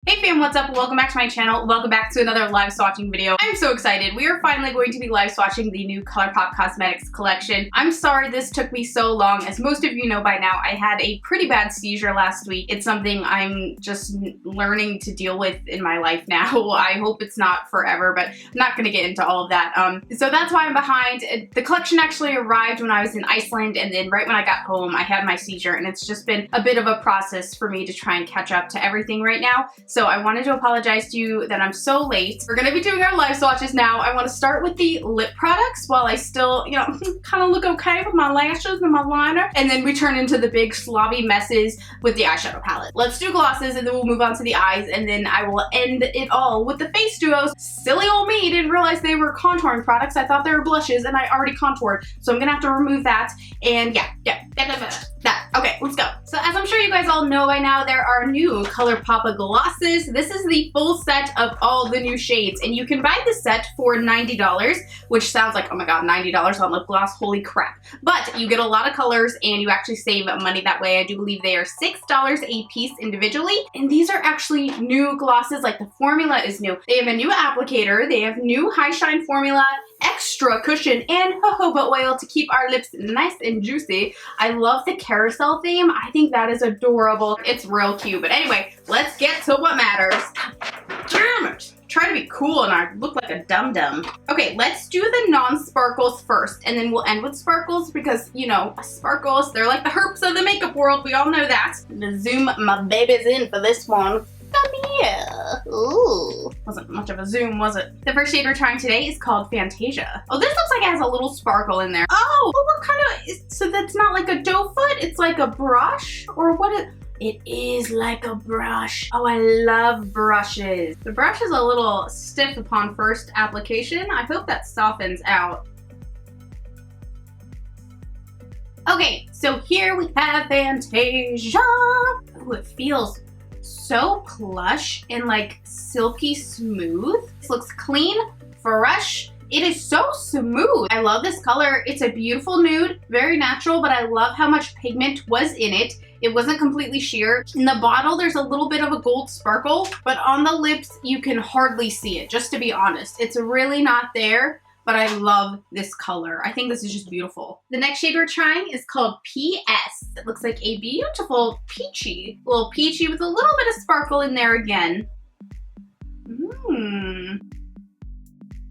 Hey fam, what's up? Welcome back to my channel. Welcome back to another live swatching video. I'm so excited. We are finally going to be live swatching the new Colourpop Cosmetics collection. I'm sorry this took me so long. As most of you know by now, I had a pretty bad seizure last week. It's something I'm just learning to deal with in my life now. I hope it's not forever, but I'm not gonna get into all of that. So that's why I'm behind. The collection actually arrived when I was in Iceland, and then right when I got home, I had my seizure, and it's just been a bit of a process for me to try and catch up to everything right now. So I wanted to apologize to you that I'm so late. We're gonna be doing our live swatches now. I want to start with the lip products while I still, you know, kind of look okay with my lashes and my liner. And then we turn into the big slobby messes with the eyeshadow palette. Let's do glosses and then we'll move on to the eyes, and then I will end it all with the face duos. Silly old me didn't realize they were contouring products. I thought they were blushes and I already contoured. So I'm gonna have to remove that. And that. Okay, let's go. So as I'm sure you guys all know by now, there are new Colourpop glosses. This is the full set of all the new shades, and you can buy this set for $90, which sounds like, oh my god, $90 on lip gloss, holy crap. But you get a lot of colors and you actually save money that way. I do believe they are $6 a piece individually, and these are actually new glosses. Like, the formula is new. They have a new applicator, they have new high shine formula, extra cushion, and jojoba oil to keep our lips nice and juicy. I love the carousel theme. I think that is adorable. It's real cute. But anyway, let's get to what matters. Damn it! Try to be cool and I look like a dum-dum. Okay, let's do the non-sparkles first, and then we'll end with sparkles because, you know, sparkles, they're like the herps of the makeup world. We all know that. I'm gonna zoom my babies in for this one. Come here. Ooh. Wasn't much of a zoom, was it? The first shade we're trying today is called Fantasia. Oh, this looks like it has a little sparkle in there. Oh, well, what kind of, so that's not like a doe foot? It's like a brush? Or what? It is like a brush. Oh, I love brushes. The brush is a little stiff upon first application. I hope that softens out. Okay, so here we have Fantasia. Oh, it feels so plush and like silky smooth. This looks clean, fresh. It is so smooth. I love this color. It's a beautiful nude, very natural, but I love how much pigment was in it. It wasn't completely sheer. In the bottle, there's a little bit of a gold sparkle, but on the lips, you can hardly see it, just to be honest. It's really not there, but I love this color. I think this is just beautiful. The next shade we're trying is called PS. It looks like a beautiful peachy, a little peachy with a little bit of sparkle in there again.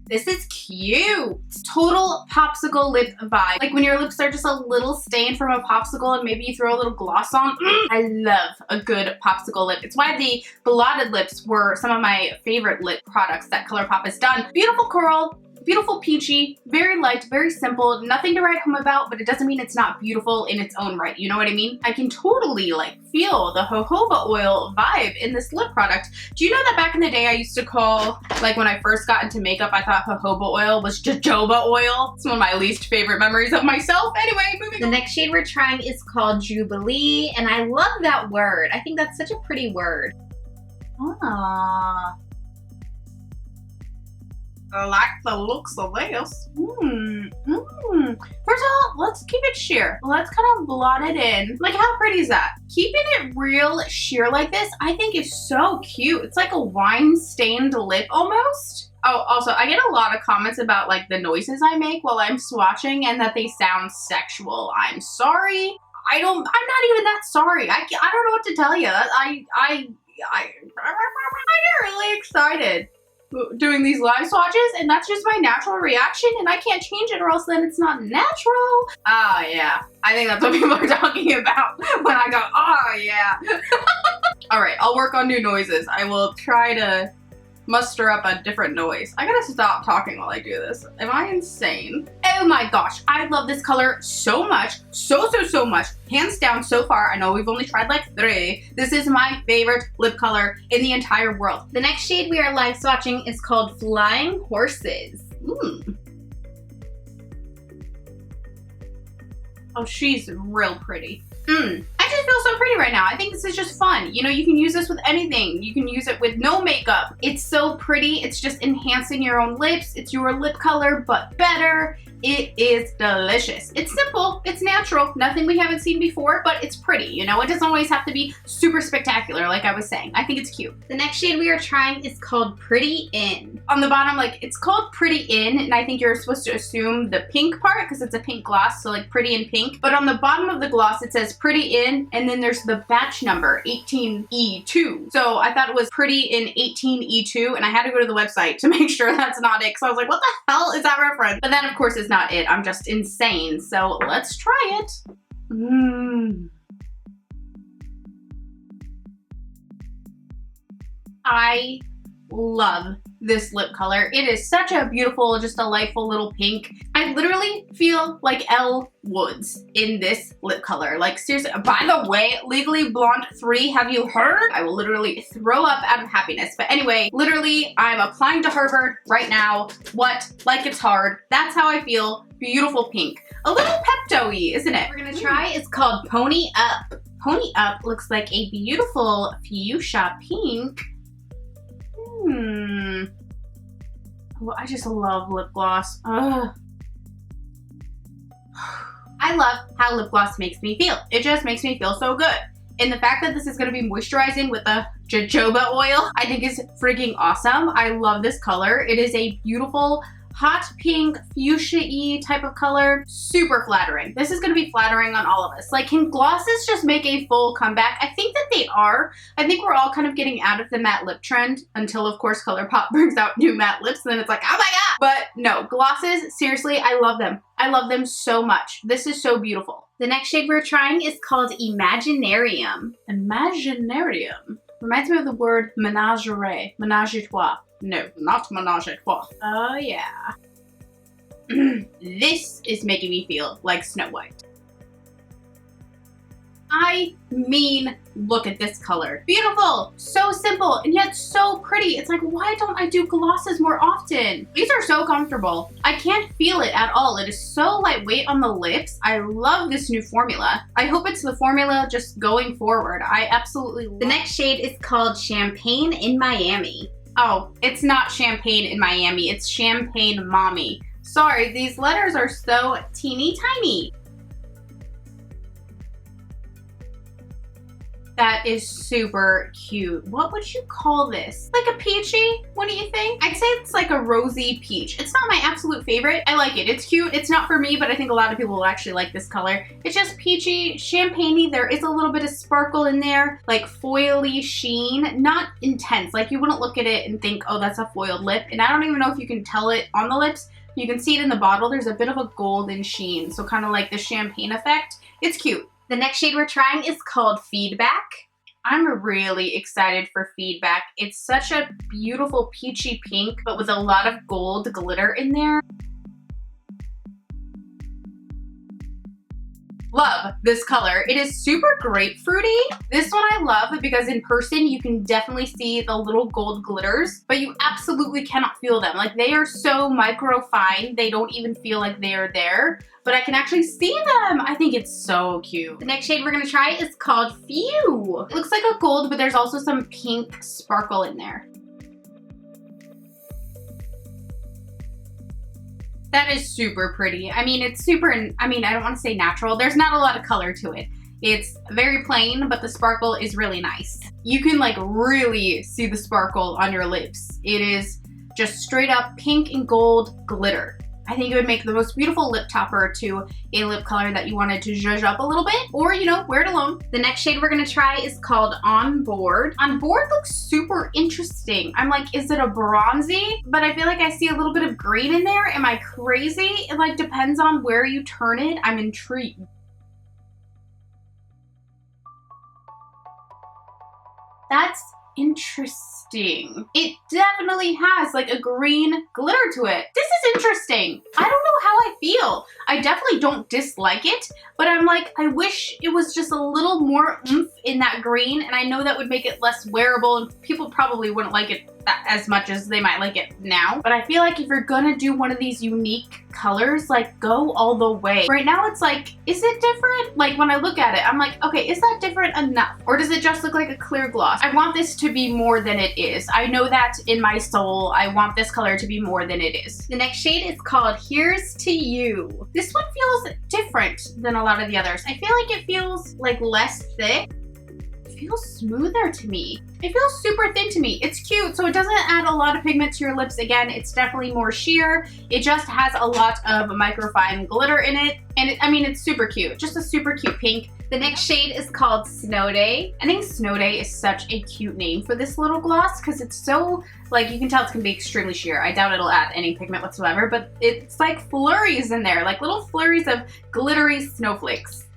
This is cute. Total popsicle lip vibe. Like when your lips are just a little stained from a popsicle and maybe you throw a little gloss on. I love a good popsicle lip. It's why the blotted lips were some of my favorite lip products that Colourpop has done. Beautiful coral. Beautiful peachy, very light, very simple, nothing to write home about, but it doesn't mean it's not beautiful in its own right, you know what I mean? I can totally like feel the jojoba oil vibe in this lip product. Do you know that back in the day I used to call, like when I first got into makeup, I thought jojoba oil was jojoba oil? It's one of my least favorite memories of myself. Anyway, moving on. The next shade we're trying is called Jubilee, and I love that word. I think that's such a pretty word. Ah. I like the looks of this. First of all, let's keep it sheer. Let's kind of blot it in. Like, how pretty is that? Keeping it real sheer like this, I think is so cute. It's like a wine-stained lip almost. Oh, also, I get a lot of comments about like the noises I make while I'm swatching and that they sound sexual. I'm sorry. I'm not even that sorry. I don't know what to tell you. I get really excited doing these live swatches, and that's just my natural reaction, and I can't change it or else then it's not natural. Oh yeah, I think that's what people are talking about when I go, oh yeah. All right, I'll work on new noises. I will try to muster up a different noise. I gotta stop talking while I do this. Am I insane? Oh my gosh, I love this color so much. So much. Hands down so far. I know we've only tried like 3. This is my favorite lip color in the entire world. The next shade we are live swatching is called Flying Horses. Oh, she's real pretty. I just feel so pretty right now. I think this is just fun. You know, you can use this with anything. You can use it with no makeup. It's so pretty. It's just enhancing your own lips. It's your lip color, but better. It is delicious. It's simple, it's natural, nothing we haven't seen before, but it's pretty, you know? It doesn't always have to be super spectacular, like I was saying. I think it's cute. The next shade we are trying is called Pretty In. On the bottom, like, it's called Pretty In, and I think you're supposed to assume the pink part, because it's a pink gloss, so like pretty in pink. But on the bottom of the gloss, it says Pretty In, and then there's the batch number, 18E2. So I thought it was Pretty In 18E2, and I had to go to the website to make sure that's not it, because I was like, what the hell is that reference? But then, of course, it's not it. I'm just insane. So let's try it. I love this lip color. It is such a beautiful, just delightful little pink. I literally feel like Elle Woods in this lip color. Like, seriously. By the way, Legally Blonde 3, have you heard? I will literally throw up out of happiness. But anyway, literally, I'm applying to Harvard right now. What? Like it's hard. That's how I feel. Beautiful pink. A little Pepto-y, isn't it? We're gonna try is called Pony Up. Pony Up looks like a beautiful fuchsia pink. Well, I just love lip gloss. Ugh. I love how lip gloss makes me feel. It just makes me feel so good. And the fact that this is going to be moisturizing with the jojoba oil, I think is freaking awesome. I love this color. It is a beautiful hot pink, fuchsia-y type of color. Super flattering. This is going to be flattering on all of us. Like, can glosses just make a full comeback? I think that they are. I think we're all kind of getting out of the matte lip trend until, of course, Colourpop brings out new matte lips, and then it's like, oh my god! But no, glosses, seriously, I love them. I love them so much. This is so beautiful. The next shade we're trying is called Imaginarium. Imaginarium. Reminds me of the word menagerie. Menage a trois. No, not menage a trois. Oh yeah. This is making me feel like Snow White. I mean, look at this color. Beautiful, so simple, and yet so pretty. It's like, why don't I do glosses more often? These are so comfortable. I can't feel it at all. It is so lightweight on the lips. I love this new formula. I hope it's the formula just going forward. I absolutely love it. The next shade is called Champagne in Miami. Oh, it's not Champagne in Miami. It's Champagne MAMI. Sorry, these letters are so teeny tiny. That is super cute. What would you call this? Like a peachy? What do you think? I'd say it's like a rosy peach. It's not my absolute favorite. I like it. It's cute. It's not for me, but I think a lot of people will actually like this color. It's just peachy, champagne-y. There is a little bit of sparkle in there, like foily sheen. Not intense. Like you wouldn't look at it and think, oh, that's a foiled lip. And I don't even know if you can tell it on the lips. You can see it in the bottle. There's a bit of a golden sheen. So kind of like the champagne effect. It's cute. The next shade we're trying is called Feedback. I'm really excited for Feedback. It's such a beautiful peachy pink, but with a lot of gold glitter in there. Love this color. It is super grapefruity. This one I love because in person you can definitely see the little gold glitters, but you absolutely cannot feel them. Like they are so micro fine, they don't even feel like they are there, but I can actually see them. I think it's so cute. The next shade we're gonna try is called PHEWI. It looks like a gold, but there's also some pink sparkle in there. That is super pretty. I mean, it's super, I don't want to say natural. There's not a lot of color to it. It's very plain, but the sparkle is really nice. You can like really see the sparkle on your lips. It is just straight up pink and gold glitter. I think it would make the most beautiful lip topper to a lip color that you wanted to zhuzh up a little bit, or, you know, wear it alone. The next shade we're gonna try is called On Board. On Board looks super interesting. I'm like, is it a bronzy? But I feel like I see a little bit of green in there. Am I crazy? It like depends on where you turn it. I'm intrigued. That's interesting. It definitely has like a green glitter to it. This is interesting. I don't know how I feel. I definitely don't dislike it, but I'm like, I wish it was just a little more oomph in that green, and I know that would make it less wearable and people probably wouldn't like it as much as they might like it now. But I feel like if you're gonna do one of these unique colors, like go all the way. Right now it's like, is it different? Like when I look at it, I'm like, okay, is that different enough? Or does it just look like a clear gloss? I want this to be more than it is. I know that in my soul. I want this color to be more than it is. The next shade is called Here's to You. This one feels different than a lot of the others. I feel like it feels like less thick. Feels smoother to me. It feels super thin to me. It's cute, so it doesn't add a lot of pigment to your lips. Again, it's definitely more sheer. It just has a lot of microfine glitter in it. And I mean, it's super cute. Just a super cute pink. The next shade is called Snow Day. I think Snow Day is such a cute name for this little gloss because it's so, like, you can tell it's gonna be extremely sheer. I doubt it'll add any pigment whatsoever, but it's like flurries in there, like little flurries of glittery snowflakes.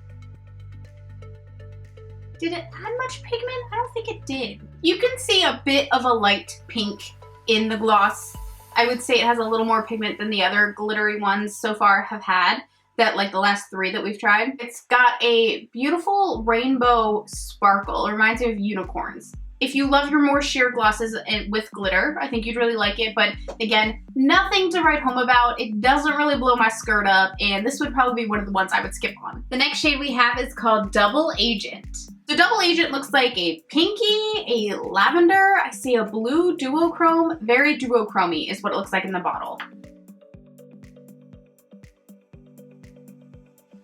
Did it add much pigment? I don't think it did. You can see a bit of a light pink in the gloss. I would say it has a little more pigment than the other glittery ones so far have had, that like the last 3 that we've tried. It's got a beautiful rainbow sparkle. It reminds me of unicorns. If you love your more sheer glosses with glitter, I think you'd really like it, but again, nothing to write home about. It doesn't really blow my skirt up, and this would probably be one of the ones I would skip on. The next shade we have is called Double Agent. So Double Agent looks like a pinky, a lavender, I see a blue duochrome, very duochrome-y is what it looks like in the bottle.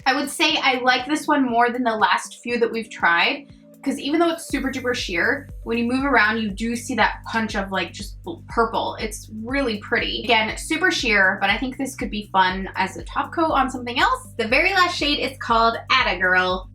I would say I like this one more than the last few that we've tried, because even though it's super duper sheer, when you move around, you do see that punch of like just purple. It's really pretty. Again, super sheer, but I think this could be fun as a top coat on something else. The very last shade is called Atta Girl.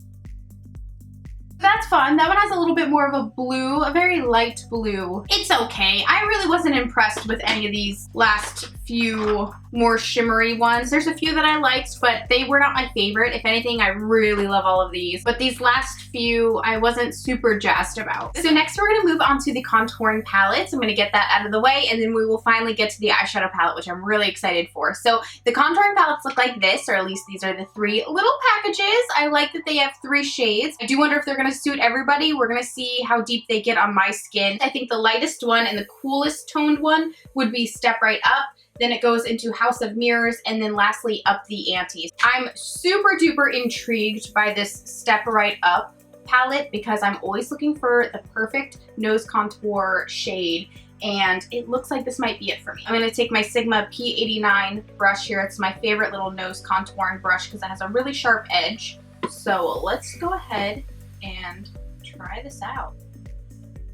That's fun. That one has a little bit more of a blue, a very light blue. It's okay. I really wasn't impressed with any of these last few more shimmery ones. There's a few that I liked, but they were not my favorite. If anything, I really love all of these. But these last few, I wasn't super jazzed about. So next we're gonna move on to the contouring palettes. I'm gonna get that out of the way, and then we will finally get to the eyeshadow palette, which I'm really excited for. So the contouring palettes look like this, or at least these are the 3 little packages. I like that they have 3 shades. I do wonder if they're gonna suit everybody. We're gonna see how deep they get on my skin. I think the lightest one and the coolest toned one would be Step Right Up. Then it goes into House of Mirrors, and then lastly Up the Ante. I'm super duper intrigued by this Step Right Up palette because I'm always looking for the perfect nose contour shade, and it looks like this might be it for me. I'm gonna take my Sigma P89 brush here. It's my favorite little nose contouring brush because it has a really sharp edge. So let's go ahead and try this out.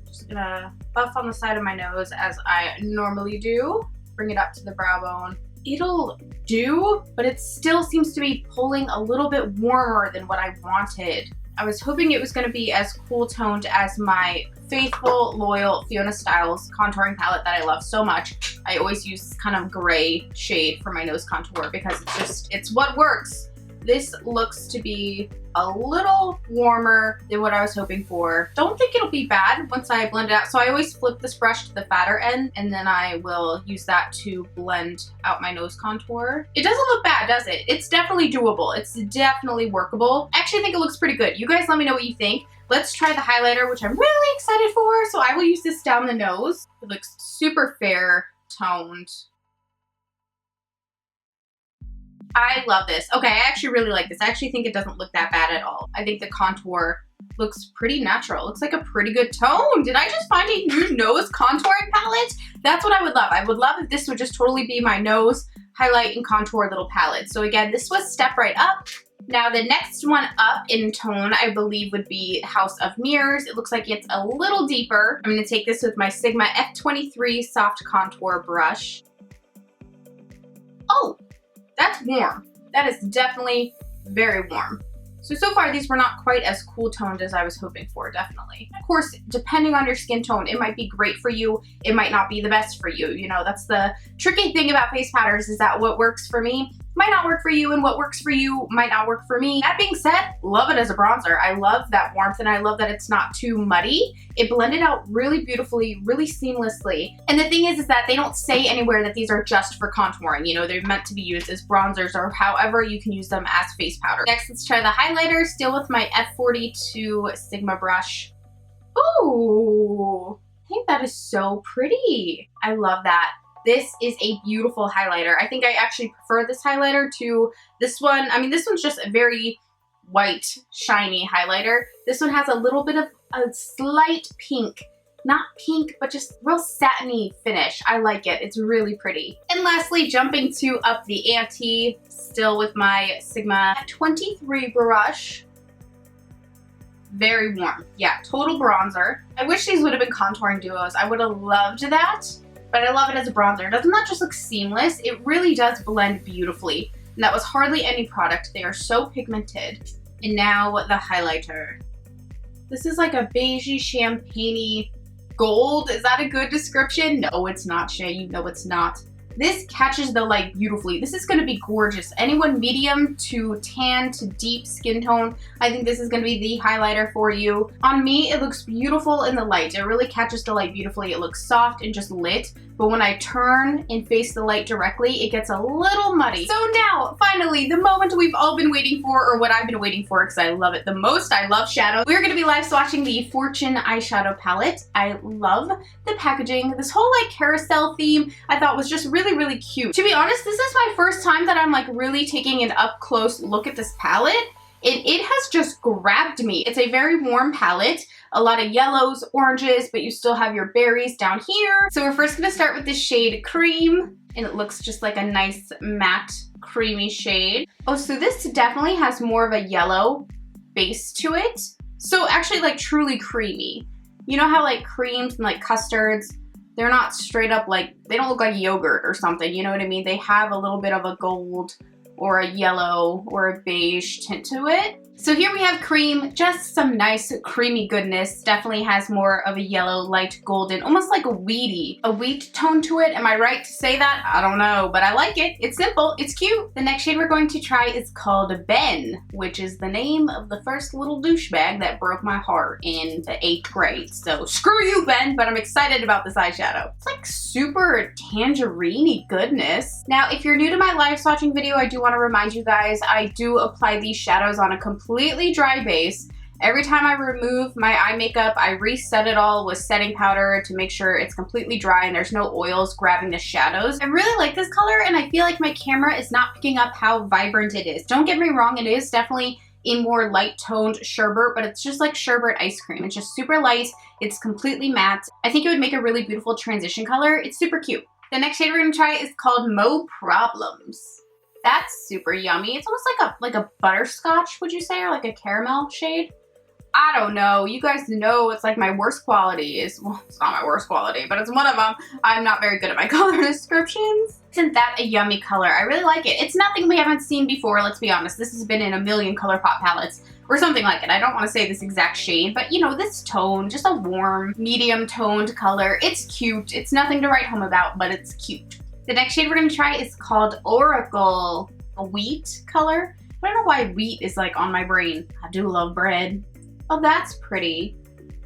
Just gonna buff on the side of my nose as I normally do. Bring it up to the brow bone. It'll do, but it still seems to be pulling a little bit warmer than what I wanted. I was hoping it was going to be as cool toned as my faithful, loyal Fiona Styles contouring palette that I love so much. I always use this kind of gray shade for my nose contour because it's what works. This looks to be a little warmer than what I was hoping for. Don't think it'll be bad once I blend it out. So I always flip this brush to the fatter end, and then I will use that to blend out my nose contour. It doesn't look bad, does it? It's definitely doable. It's definitely workable. I actually think it looks pretty good. You guys let me know what you think. Let's try the highlighter, which I'm really excited for. So I will use this down the nose. It looks super fair toned. I love this. Okay, I actually really like this. I actually think it doesn't look that bad at all. I think the contour looks pretty natural. It looks like a pretty good tone. Did I just find a new nose contouring palette? That's what I would love. I would love if this would just totally be my nose highlight and contour little palette. So again, this was Step Right Up. Now the next one up in tone, I believe, would be House of Mirrors. It looks like it's a little deeper. I'm gonna take this with my Sigma F23 soft contour brush. Oh, that's warm. That is definitely very warm. So far these were not quite as cool toned as I was hoping for, definitely. Of course, depending on your skin tone, it might be great for you, it might not be the best for you. You know, that's the tricky thing about face powders, is that what works for me might not work for you, and what works for you might not work for me. That being said, love it as a bronzer. I love that warmth, and I love that it's not too muddy. It blended out really beautifully, really seamlessly. And the thing is that they don't say anywhere that these are just for contouring. You know, they're meant to be used as bronzers or however you can use them as face powder. Next, let's try the highlighter, still with my F42 Sigma brush. Ooh, think that is so pretty. I love that. This is a beautiful highlighter. I think I actually prefer this highlighter to this one. I mean, this one's just a very white, shiny highlighter. This one has a little bit of a slight pink. Not pink, but just real satiny finish. I like it. It's really pretty. And lastly, jumping to up the ante, still with my Sigma 23 brush. Very warm. Yeah, total bronzer. I wish these would have been contouring duos. I would have loved that, but I love it as a bronzer. It does not just look seamless, it really does blend beautifully. And that was hardly any product. They are so pigmented. And now the highlighter. This is like a beigey, champagne-y gold. Is that a good description? No, it's not, Shay. You know it's not. This catches the light beautifully. This is going to be gorgeous. Anyone medium to tan to deep skin tone, I think this is going to be the highlighter for you. On me, it looks beautiful in the light. It really catches the light beautifully. It looks soft and just lit. But when I turn and face the light directly, it gets a little muddy. So now, finally, the moment we've all been waiting for, or what I've been waiting for because I love it the most. I love shadow. We're going to be live swatching the Fortune eyeshadow palette. I love the packaging. This whole like carousel theme I thought was just really cute. To be honest, this is my first time that I'm like really taking an up close look at this palette. And it has just grabbed me. It's a very warm palette. A lot of yellows, oranges, but you still have your berries down here. So we're first gonna start with the shade Cream, and it looks just like a nice matte creamy shade. Oh, so this definitely has more of a yellow base to it. So actually like truly creamy. You know how like creams and like custards, they're not straight up like, they don't look like yogurt or something, you know what I mean? They have a little bit of a gold or a yellow or a beige tint to it. So here we have Cream, just some nice creamy goodness. Definitely has more of a yellow, light golden, almost like a wheat tone to it. Am I right to say that? I don't know, but I like it. It's simple, it's cute. The next shade we're going to try is called Ben, which is the name of the first little douchebag that broke my heart in the 8th grade. So screw you, Ben, but I'm excited about this eyeshadow. It's like super tangerine-y goodness. Now, if you're new to my live swatching video, I do want to remind you guys, I do apply these shadows on a completely dry base. Every time I remove my eye makeup, I reset it all with setting powder to make sure it's completely dry and there's no oils grabbing the shadows. I really like this color and I feel like my camera is not picking up how vibrant it is. Don't get me wrong, it is definitely a more light toned sherbet, but it's just like sherbet ice cream. It's just super light, it's completely matte. I think it would make a really beautiful transition color. It's super cute. The next shade we're gonna try is called Mo Problems. That's super yummy. It's almost like a butterscotch, would you say, or like a caramel shade? I don't know. You guys know it's like my worst quality well, it's not my worst quality, but it's one of them. I'm not very good at my color descriptions. Isn't that a yummy color? I really like it. It's nothing we haven't seen before, let's be honest. This has been in a million Colourpop palettes or something like it. I don't want to say this exact shade, but you know, this tone, just a warm, medium toned color. It's cute. It's nothing to write home about, but it's cute. The next shade we're going to try is called Oracle, a wheat color. I don't know why wheat is like on my brain. I do love bread. Oh, that's pretty.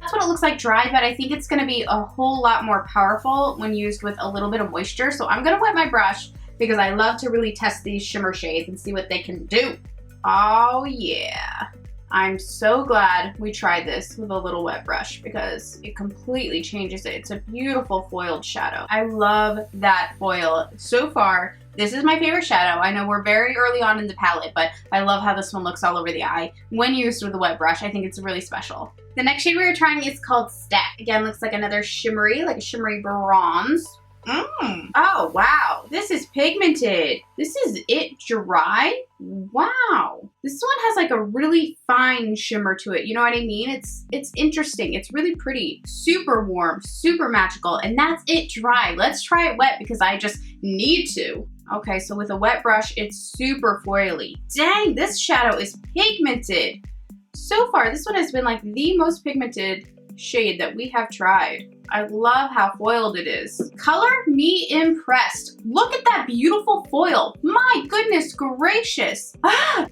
That's what it looks like dry, but I think it's going to be a whole lot more powerful when used with a little bit of moisture. So I'm going to wet my brush because I love to really test these shimmer shades and see what they can do. Oh yeah. I'm so glad we tried this with a little wet brush because it completely changes it. It's a beautiful foiled shadow. I love that foil. So far, this is my favorite shadow. I know we're very early on in the palette, but I love how this one looks all over the eye. When used with a wet brush, I think it's really special. The next shade we are trying is called Stack. Again, looks like another shimmery, like a shimmery bronze. Oh, wow. This is pigmented. This is it dry? Wow. This one has like a really fine shimmer to it. You know what I mean? It's interesting. It's really pretty. Super warm, super magical. And that's it dry. Let's try it wet because I just need to. Okay, so with a wet brush, it's super foily. Dang, this shadow is pigmented. So far, this one has been like the most pigmented shade that we have tried. I love how foiled it is. Color me impressed. Look at that beautiful foil. My goodness gracious.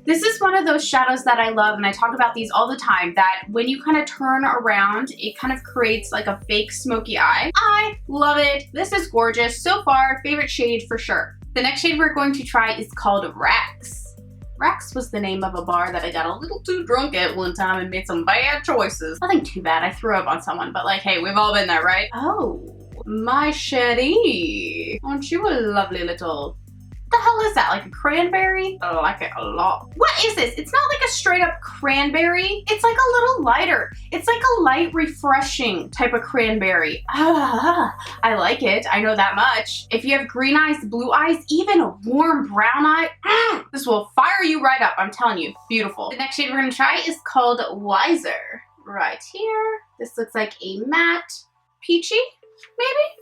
This is one of those shadows that I love, and I talk about these all the time, that when you kind of turn around, it kind of creates like a fake smoky eye. I love it. This is gorgeous. So far, favorite shade for sure. The next shade we're going to try is called Rax. Rex was the name of a bar that I got a little too drunk at one time and made some bad choices. Nothing too bad, I threw up on someone, but like, hey, we've all been there, right? Oh, my Shadi. Aren't you a lovely little... What the hell is that? Like a cranberry? I like it a lot. What is this? It's not like a straight up cranberry. It's like a little lighter. It's like a light, refreshing type of cranberry. I like it. I know that much. If you have green eyes, blue eyes, even a warm brown eye, this will fire you right up. I'm telling you, beautiful. The next shade we're gonna try is called Wiser. Right here. This looks like a matte peachy, maybe?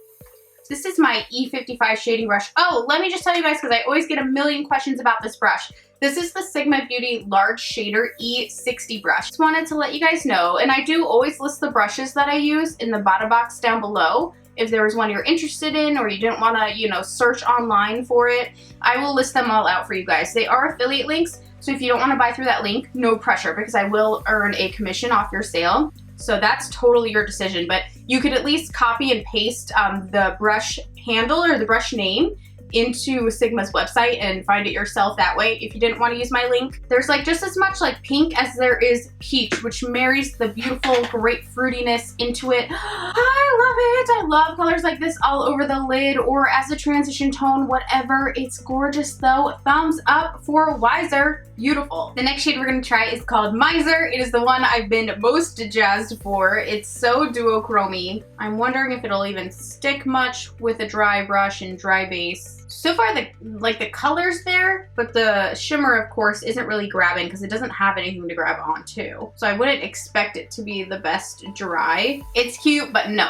This is my E55 shading brush. Oh, let me just tell you guys, because I always get a million questions about this brush. This is the Sigma Beauty Large Shader E60 brush. Just wanted to let you guys know, and I do always list the brushes that I use in the bottom box down below. If there was one you're interested in or you didn't want to, you know, search online for it, I will list them all out for you guys. They are affiliate links, so if you don't want to buy through that link, no pressure, because I will earn a commission off your sale. So that's totally your decision, but you could at least copy and paste the brush handle or the brush name into Sigma's website and find it yourself that way if you didn't want to use my link. There's like just as much like pink as there is peach, which marries the beautiful grapefruitiness into it. I love it. I love colors like this all over the lid or as a transition tone, whatever. It's gorgeous though. Thumbs up for Wiser. Beautiful. The next shade we're going to try is called Miser. It is the one I've been most jazzed for. It's so duochromy. I'm wondering if it'll even stick much with a dry brush and dry base. So far, the color's there, but the shimmer, of course, isn't really grabbing because it doesn't have anything to grab onto. So I wouldn't expect it to be the best dry. It's cute, but no.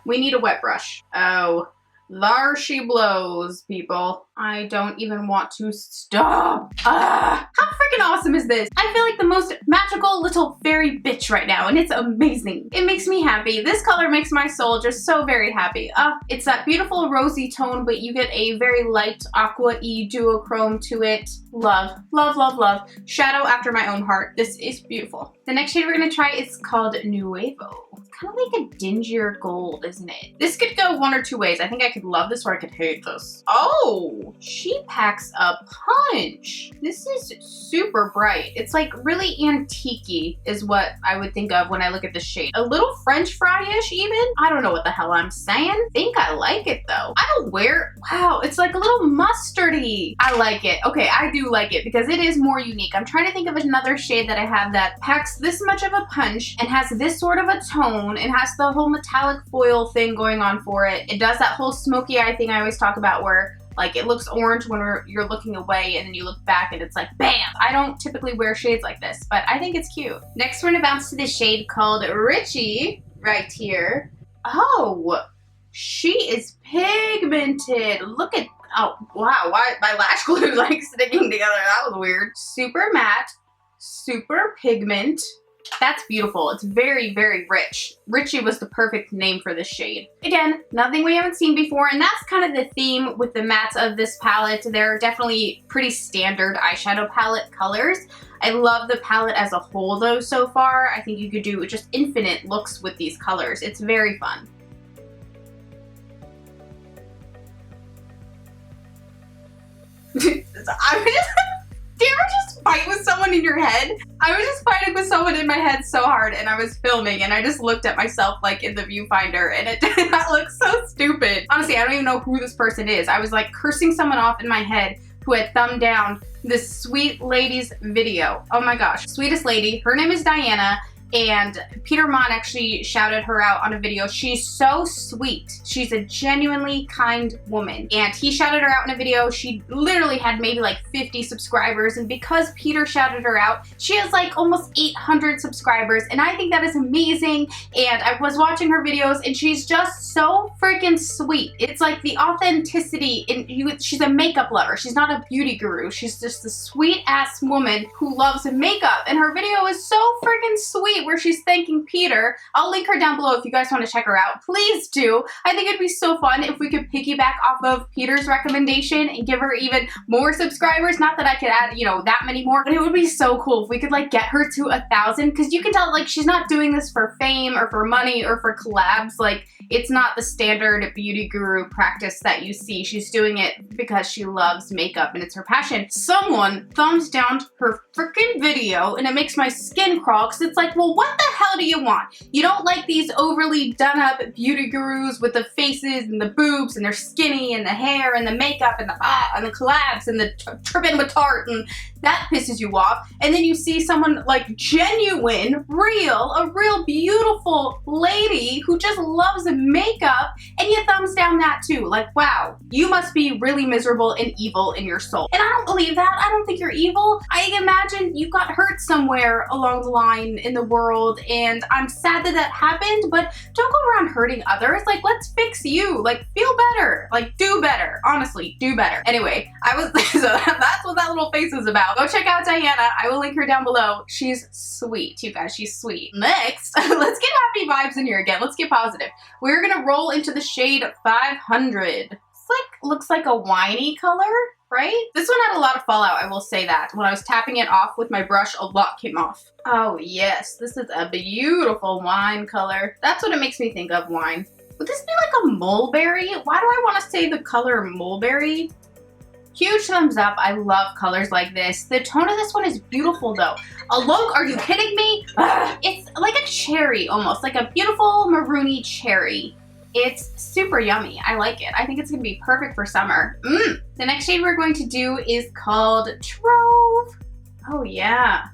We need a wet brush. Oh, there she blows, people. I don't even want to stop. How freaking awesome is this? I feel like the most magical little fairy bitch right now, and it's amazing. It makes me happy. This color makes my soul just so very happy. It's that beautiful rosy tone, but you get a very light aqua-y duochrome to it. Love, love, love, love. Shadow after my own heart. This is beautiful. The next shade we're gonna try is called Nuevo. It's kind of like a dingier gold, isn't it? This could go one or two ways. I think I could love this or I could hate this. Oh, she packs a punch. This is super bright. It's like really antique-y is what I would think of when I look at this shade. A little French fry-ish even? I don't know what the hell I'm saying. I think I like it though. I don't wear, wow, it's like a little mustardy. I like it. Okay, I do like it because it is more unique. I'm trying to think of another shade that I have that packs this much of a punch and has this sort of a tone and has the whole metallic foil thing going on for it. It does that whole smoky eye thing I always talk about where like it looks orange when you're looking away and then you look back and it's like bam. I don't typically wear shades like this, but I think it's cute. Next we're gonna bounce to this shade called Richie right here. Oh, she is pigmented. Look at, oh wow, why my lash glue is like sticking together. That was weird. Super matte, super pigment. That's beautiful. It's very, very rich. Richie was the perfect name for this shade. Again, nothing we haven't seen before, and that's kind of the theme with the mattes of this palette. They're definitely pretty standard eyeshadow palette colors. I love the palette as a whole though so far. I think you could do just infinite looks with these colors. It's very fun. Do you ever just fight with someone in your head? I was just fighting with someone in my head so hard and I was filming and I just looked at myself like in the viewfinder and that looks so stupid. Honestly, I don't even know who this person is. I was like cursing someone off in my head who had thumbed down this sweet lady's video. Oh my gosh, sweetest lady. Her name is Diana. And Peter Mon actually shouted her out on a video. She's so sweet. She's a genuinely kind woman. And he shouted her out in a video. She literally had maybe like 50 subscribers. And because Peter shouted her out, she has like almost 800 subscribers. And I think that is amazing. And I was watching her videos and she's just so freaking sweet. It's like the authenticity. She's a makeup lover. She's not a beauty guru. She's just a sweet ass woman who loves makeup. And her video is so freaking sweet. tweet where she's thanking Peter. I'll link her down below if you guys want to check her out. Please do. I think it'd be so fun if we could piggyback off of Peter's recommendation and give her even more subscribers. Not that I could add, you know, that many more, but it would be so cool if we could like get her to 1,000, because you can tell like she's not doing this for fame or for money or for collabs. Like, it's not the standard beauty guru practice that you see. She's doing it because she loves makeup and it's her passion. Someone thumbs down her freaking video and it makes my skin crawl, because it's like, well, what the hell do you want? You don't like these overly done up beauty gurus with the faces and the boobs and they're skinny and the hair and the makeup and the collabs and the tripping with Tarte, and that pisses you off. And then you see someone like genuine, a real beautiful lady who just loves makeup, and you thumbs down that too. Like, wow, you must be really miserable and evil in your soul. And I don't believe that. I don't think you're evil. I imagine you got hurt somewhere along the line in the world, and I'm sad that that happened, but don't go around hurting others. Like, let's fix you. Like, feel better. Like, do better. Honestly, do better. Anyway, so that's what that little face is about. Go check out Diana. I will link her down below. She's sweet, you guys. She's sweet. Next, let's get happy vibes in here again. Let's get positive. We're gonna roll into the shade 500. It's like, looks like a winey color, right? This one had a lot of fallout, I will say that. When I was tapping it off with my brush, a lot came off. Oh yes, this is a beautiful wine color. That's what it makes me think of, wine. Would this be like a mulberry? Why do I want to say the color mulberry? Huge thumbs up. I love colors like this. The tone of this one is beautiful though. A look, are you kidding me? Ugh. It's like a cherry almost, like a beautiful maroony cherry. It's super yummy. I like it. I think it's gonna be perfect for summer. The next shade we're going to do is called Trove. Oh yeah.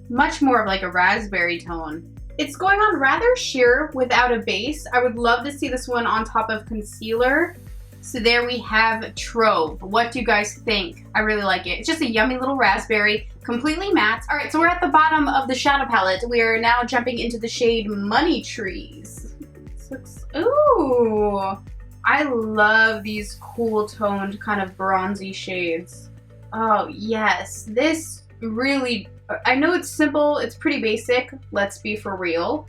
Much more of like a raspberry tone. It's going on rather sheer without a base. I would love to see this one on top of concealer. So there we have Trove. What do you guys think? I really like it. It's just a yummy little raspberry, completely matte. All right, so we're at the bottom of the shadow palette. We are now jumping into the shade Money Trees. This looks, ooh. I love these cool toned kind of bronzy shades. Oh yes, this really, I know it's simple, it's pretty basic, let's be for real.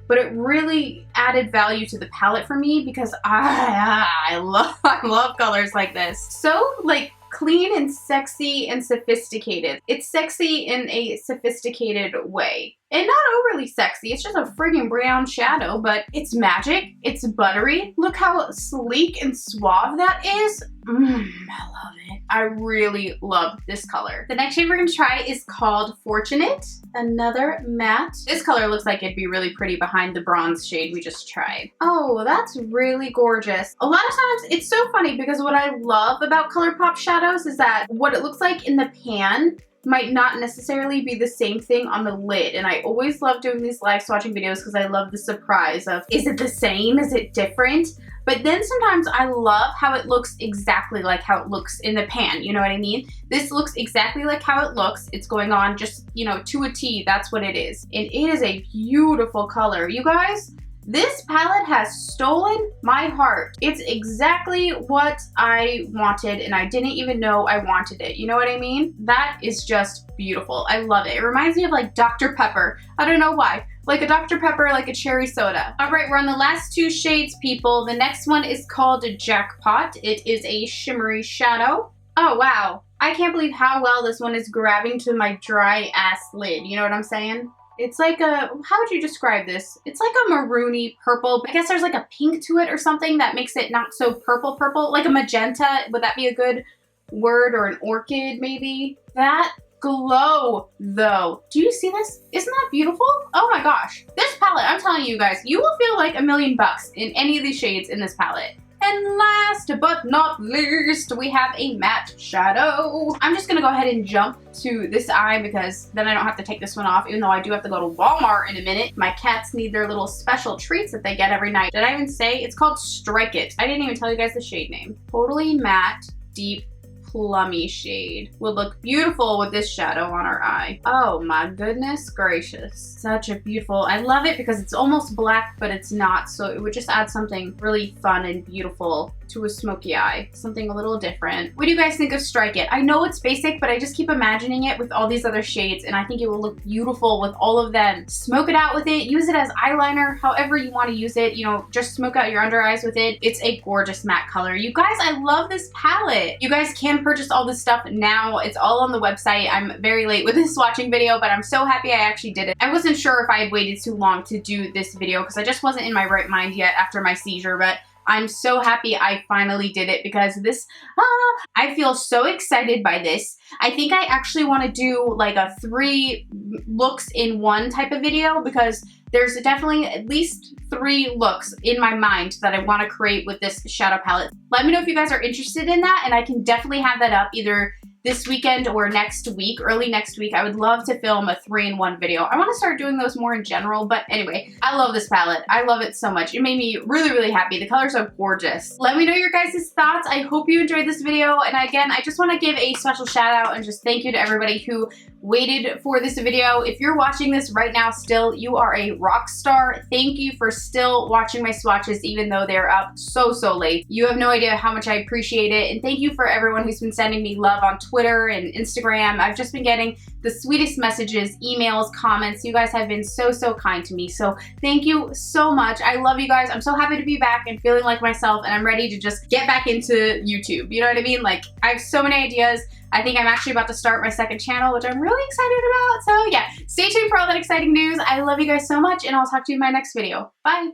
But it really added value to the palette for me because I love colors like this. So like clean and sexy and sophisticated. It's sexy in a sophisticated way. And not overly sexy, it's just a friggin' brown shadow, but it's magic, it's buttery. Look how sleek and suave that is. I love it. I really love this color. The next shade we're gonna try is called Fortunate. Another matte. This color looks like it'd be really pretty behind the bronze shade we just tried. Oh, that's really gorgeous. A lot of times, it's so funny because what I love about Colourpop shadows is that what it looks like in the pan might not necessarily be the same thing on the lid. And I always love doing these live swatching videos because I love the surprise of, is it the same? Is it different? But then sometimes I love how it looks exactly like how it looks in the pan, you know what I mean? This looks exactly like how it looks. It's going on just, you know, to a T, that's what it is. And it is a beautiful color. You guys, this palette has stolen my heart. It's exactly what I wanted and I didn't even know I wanted it. You know what I mean? That is just beautiful. I love it. It reminds me of like Dr. Pepper. I don't know why. Like a Dr. Pepper, like a cherry soda. All right, we're on the last two shades, people. The next one is called Jackpot. It is a shimmery shadow. Oh, wow. I can't believe how well this one is grabbing to my dry ass lid. You know what I'm saying? It's like a, how would you describe this? It's like a maroony purple. I guess there's like a pink to it or something that makes it not so purple, like a magenta. Would that be a good word? Or an orchid maybe? That glow though. Do you see this? Isn't that beautiful? Oh my gosh. This palette, I'm telling you guys, you will feel like $1,000,000 in any of these shades in this palette. And last but not least, we have a matte shadow. I'm just gonna go ahead and jump to this eye because then I don't have to take this one off, even though I do have to go to Walmart in a minute. My cats need their little special treats that they get every night. Did I even say? It's called Strike It. I didn't even tell you guys the shade name. Totally matte, deep plummy shade would look beautiful with this shadow on our eye. Oh my goodness gracious. Such a beautiful, I love it because it's almost black, but it's not. So it would just add something really fun and beautiful to a smoky eye. Something a little different. What do you guys think of Strike It? I know it's basic, but I just keep imagining it with all these other shades, and I think it will look beautiful with all of them. Smoke it out with it, use it as eyeliner, however you want to use it, you know, just smoke out your under eyes with it. It's a gorgeous matte color. You guys, I love this palette. You guys can purchase all this stuff now. It's all on the website. I'm very late with this swatching video, but I'm so happy I actually did it. I wasn't sure if I had waited too long to do this video because I just wasn't in my right mind yet after my seizure, but I'm so happy I finally did it because this, I feel so excited by this. I think I actually want to do like a 3 looks in 1 type of video because there's definitely at least 3 looks in my mind that I want to create with this shadow palette. Let me know if you guys are interested in that, and I can definitely have that up either this weekend or next week, early next week. I would love to film a 3-in-1 video. I want to start doing those more in general, but anyway, I love this palette. I love it so much. It made me really, really happy. The colors are gorgeous. Let me know your guys' thoughts. I hope you enjoyed this video. And again, I just want to give a special shout out and just thank you to everybody who waited for this video. If you're watching this right now still, you are a rock star. Thank you for still watching my swatches even though they're up so late. You have no idea how much I appreciate it. And thank you for everyone who's been sending me love on Twitter and Instagram. I've just been getting the sweetest messages, emails, comments. You guys have been so kind to me. So thank you so much. I love you guys. I'm so happy to be back and feeling like myself, and I'm ready to just get back into YouTube. You know what I mean? Like, I have so many ideas. I think I'm actually about to start my 2nd channel, which I'm really excited about. So yeah, stay tuned for all that exciting news. I love you guys so much, and I'll talk to you in my next video. Bye.